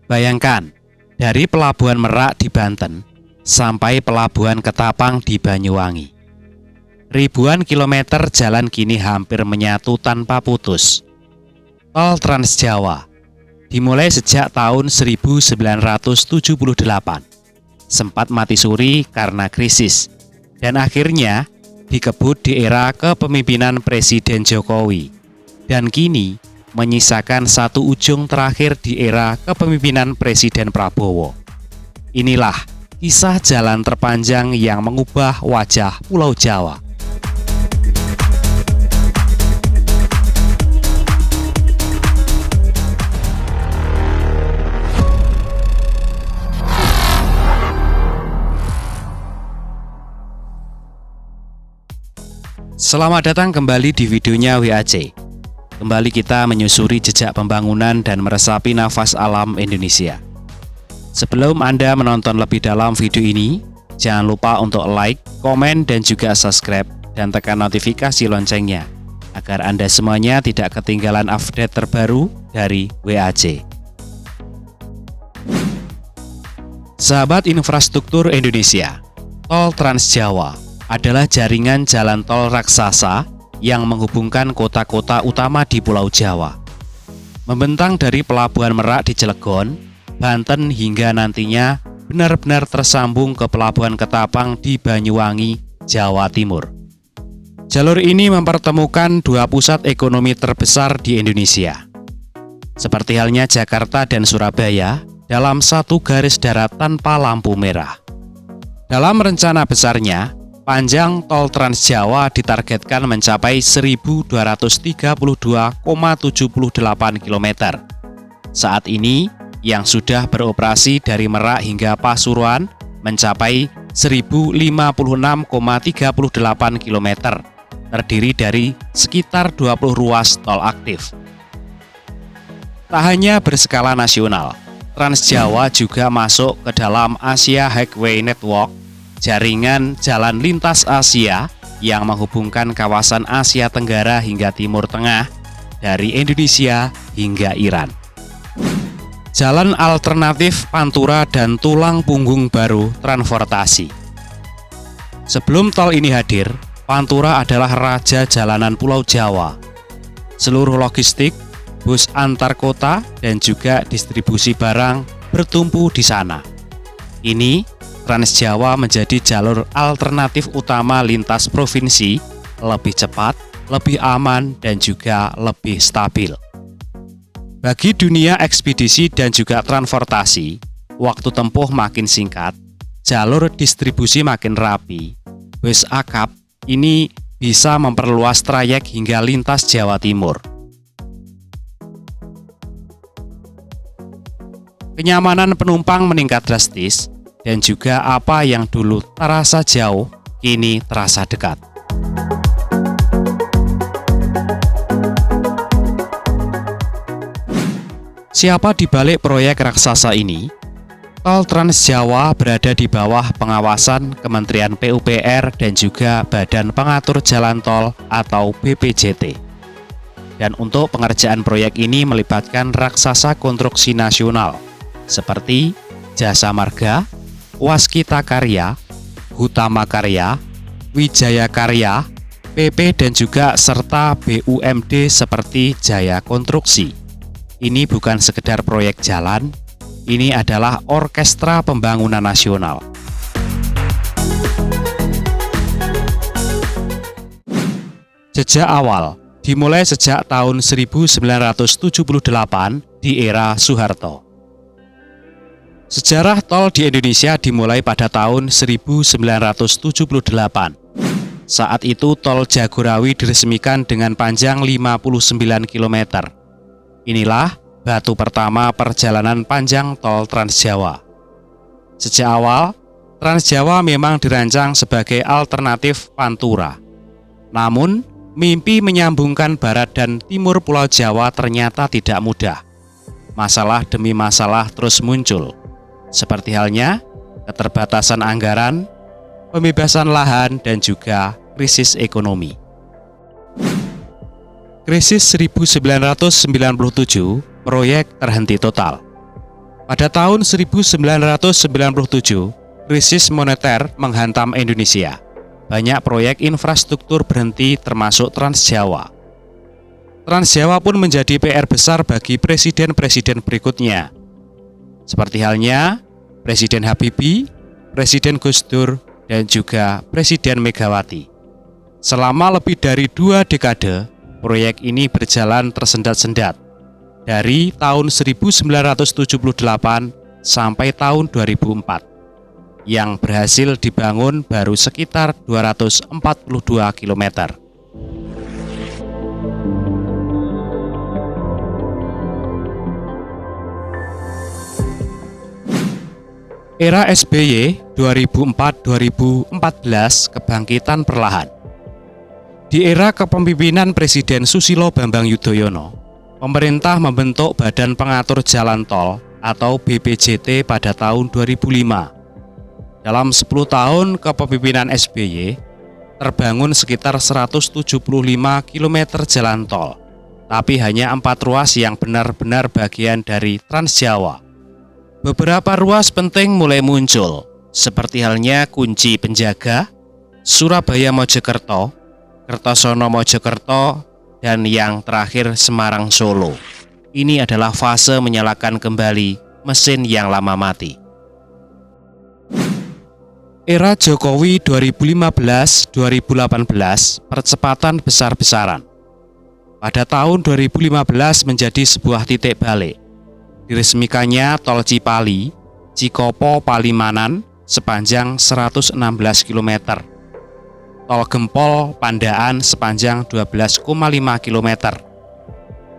Bayangkan, dari Pelabuhan Merak di Banten sampai Pelabuhan Ketapang di Banyuwangi. Ribuan kilometer jalan kini hampir menyatu tanpa putus. Tol Trans Jawa dimulai sejak tahun 1978. Sempat mati suri karena krisis dan akhirnya dikebut di era kepemimpinan Presiden Jokowi dan kini menyisakan satu ujung terakhir di era kepemimpinan Presiden Prabowo. Inilah kisah jalan terpanjang yang mengubah wajah Pulau Jawa. Selamat datang kembali di videonya WAC. Kembali kita menyusuri jejak pembangunan dan meresapi nafas alam Indonesia. Sebelum Anda menonton lebih dalam video ini, jangan lupa untuk like, komen, dan juga subscribe dan tekan notifikasi loncengnya agar Anda semuanya tidak ketinggalan update terbaru dari WAC. Sahabat infrastruktur Indonesia, Tol Trans Jawa adalah jaringan jalan tol raksasa yang menghubungkan kota-kota utama di Pulau Jawa. Membentang dari Pelabuhan Merak di Cilegon, Banten hingga nantinya benar-benar tersambung ke Pelabuhan Ketapang di Banyuwangi, Jawa Timur. Jalur ini mempertemukan dua pusat ekonomi terbesar di Indonesia. Seperti halnya Jakarta dan Surabaya dalam satu garis darat tanpa lampu merah. Dalam rencana besarnya, panjang tol Trans Jawa ditargetkan mencapai 1.232,78 km. Saat ini, yang sudah beroperasi dari Merak hingga Pasuruan mencapai 1.056,38 km, terdiri dari sekitar 20 ruas tol aktif. Tak hanya berskala nasional, Trans Jawa juga masuk ke dalam Asia Highway Network, jaringan jalan lintas Asia yang menghubungkan kawasan Asia Tenggara hingga Timur Tengah dari Indonesia hingga Iran. Jalan alternatif Pantura dan tulang punggung baru transportasi. Sebelum tol ini hadir, Pantura adalah raja jalanan Pulau Jawa. Seluruh logistik, bus antar kota, dan juga distribusi barang bertumpu di sana. Ini Trans Jawa menjadi jalur alternatif utama lintas provinsi, lebih cepat, lebih aman, dan juga lebih stabil. Bagi dunia ekspedisi dan juga transportasi, waktu tempuh makin singkat, jalur distribusi makin rapi. Bus akap ini bisa memperluas trayek hingga lintas Jawa Timur. Kenyamanan penumpang meningkat drastis, dan juga apa yang dulu terasa jauh, kini terasa dekat. Siapa di balik proyek raksasa ini? Tol Trans Jawa berada di bawah pengawasan Kementerian PUPR dan juga Badan Pengatur Jalan Tol atau BPJT. Dan untuk pengerjaan proyek ini melibatkan raksasa konstruksi nasional seperti Jasa Marga, Waskita Karya, Hutama Karya, Wijaya Karya, PP dan juga serta BUMD seperti Jaya Konstruksi. Ini bukan sekedar proyek jalan, ini adalah orkestra pembangunan nasional. Jejak awal dimulai sejak tahun 1978 di era Soeharto. Sejarah tol di Indonesia dimulai pada tahun 1978. Saat itu tol Jagorawi diresmikan dengan panjang 59 km. Inilah batu pertama perjalanan panjang tol Trans Jawa. Sejak awal, Trans Jawa memang dirancang sebagai alternatif Pantura. Namun, mimpi menyambungkan barat dan timur Pulau Jawa ternyata tidak mudah. Masalah demi masalah terus muncul. Seperti halnya keterbatasan anggaran, pembebasan lahan, dan juga krisis ekonomi. Krisis 1997, proyek terhenti total. Pada tahun 1997, krisis moneter menghantam Indonesia. Banyak proyek infrastruktur berhenti termasuk Trans Jawa. Trans Jawa pun menjadi PR besar bagi presiden-presiden berikutnya. Seperti halnya Presiden Habibie, Presiden Gus Dur, dan juga Presiden Megawati. Selama lebih dari 2 dekade, proyek ini berjalan tersendat-sendat. Dari tahun 1978 sampai tahun 2004. Yang berhasil dibangun baru sekitar 242 km. Era SBY 2004-2014 kebangkitan perlahan. Di era kepemimpinan Presiden Susilo Bambang Yudhoyono, pemerintah membentuk Badan Pengatur Jalan Tol atau BPJT pada tahun 2005. Dalam 10 tahun kepemimpinan SBY, terbangun sekitar 175 km jalan tol, tapi hanya 4 ruas yang benar-benar bagian dari Trans Jawa. Beberapa ruas penting mulai muncul, seperti halnya Kunci Penjaga, Surabaya Mojokerto, Kertosono Mojokerto, dan yang terakhir Semarang Solo. Ini adalah fase menyalakan kembali mesin yang lama mati. Era Jokowi 2015-2018 percepatan besar-besaran. Pada tahun 2015 menjadi sebuah titik balik. Diresmikannya Tol Cipali, Cikopo Palimanan sepanjang 116 km. Tol Gempol Pandaan sepanjang 12,5 km.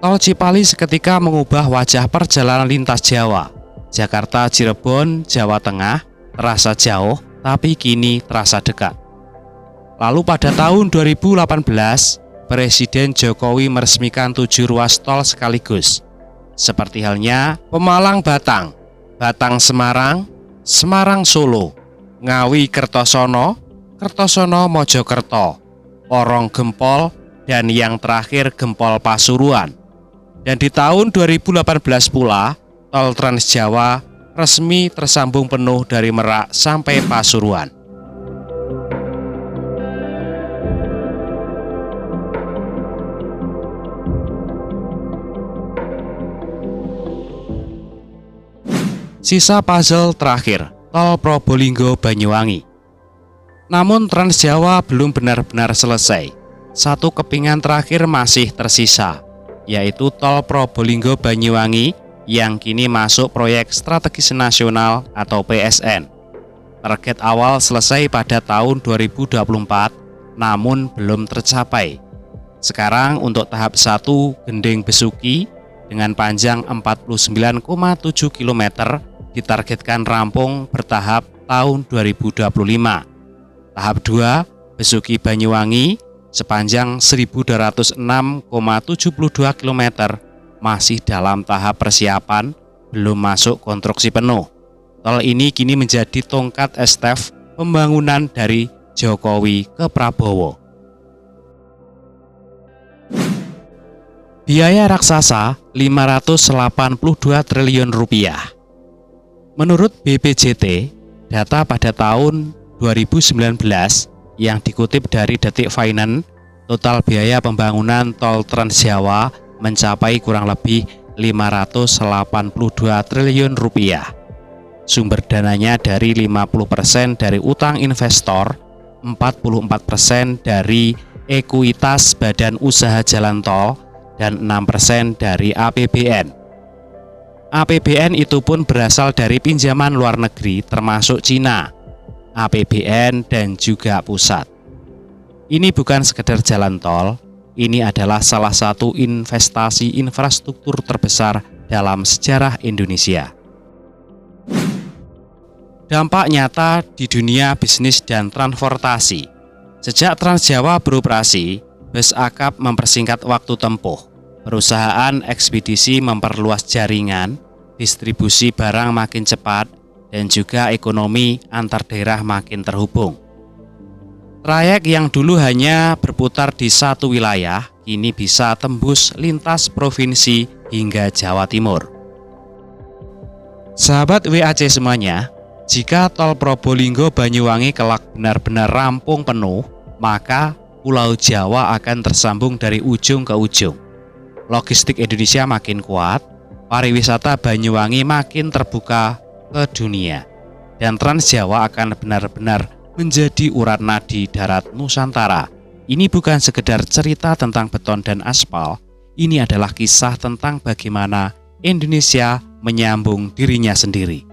Tol Cipali seketika mengubah wajah perjalanan lintas Jawa. Jakarta Cirebon, Jawa Tengah terasa jauh tapi kini terasa dekat. Lalu pada tahun 2018, Presiden Jokowi meresmikan 7 ruas tol sekaligus. Seperti halnya Pemalang Batang, Batang Semarang, Semarang Solo, Ngawi Kertosono, Kertosono Mojokerto, Porong Gempol, dan yang terakhir Gempol Pasuruan. Dan di tahun 2018 pula, Tol Trans Jawa resmi tersambung penuh dari Merak sampai Pasuruan. Sisa puzzle terakhir, Tol Probolinggo-Banyuwangi. Namun Trans Jawa belum benar-benar selesai. Satu kepingan terakhir masih tersisa, yaitu Tol Probolinggo-Banyuwangi yang kini masuk proyek strategis nasional atau PSN. Target awal selesai pada tahun 2024, namun belum tercapai. Sekarang untuk tahap 1 Gending Besuki dengan panjang 49,7 km ditargetkan rampung bertahap tahun 2025. Tahap 2 Besuki Banyuwangi sepanjang 1.206,72 km masih dalam tahap persiapan, belum masuk konstruksi penuh. Tol ini kini menjadi tongkat estafet pembangunan dari Jokowi ke Prabowo. Biaya raksasa 582 triliun rupiah. Menurut BPJT, data pada tahun 2019 yang dikutip dari Detik Finance, total biaya pembangunan Tol Trans Jawa mencapai kurang lebih 582 triliun rupiah. Sumber dananya dari 50% dari utang investor, 44% dari ekuitas badan usaha jalan tol, dan 6% dari APBN. APBN itu pun berasal dari pinjaman luar negeri termasuk Cina, APBN dan juga pusat. Ini bukan sekedar jalan tol, ini adalah salah satu investasi infrastruktur terbesar dalam sejarah Indonesia. Dampak nyata di dunia bisnis dan transportasi. Sejak Trans Jawa beroperasi, bus akap mempersingkat waktu tempuh. Perusahaan ekspedisi memperluas jaringan, distribusi barang makin cepat, dan juga ekonomi antar daerah makin terhubung. Trayek yang dulu hanya berputar di satu wilayah, kini bisa tembus lintas provinsi hingga Jawa Timur. Sahabat WAC semuanya, jika tol Probolinggo Banyuwangi kelak benar-benar rampung penuh, maka Pulau Jawa akan tersambung dari ujung ke ujung. Logistik Indonesia makin kuat, pariwisata Banyuwangi makin terbuka ke dunia, dan Trans Jawa akan benar-benar menjadi urat nadi darat Nusantara. Ini bukan sekedar cerita tentang beton dan aspal, ini adalah kisah tentang bagaimana Indonesia menyambung dirinya sendiri.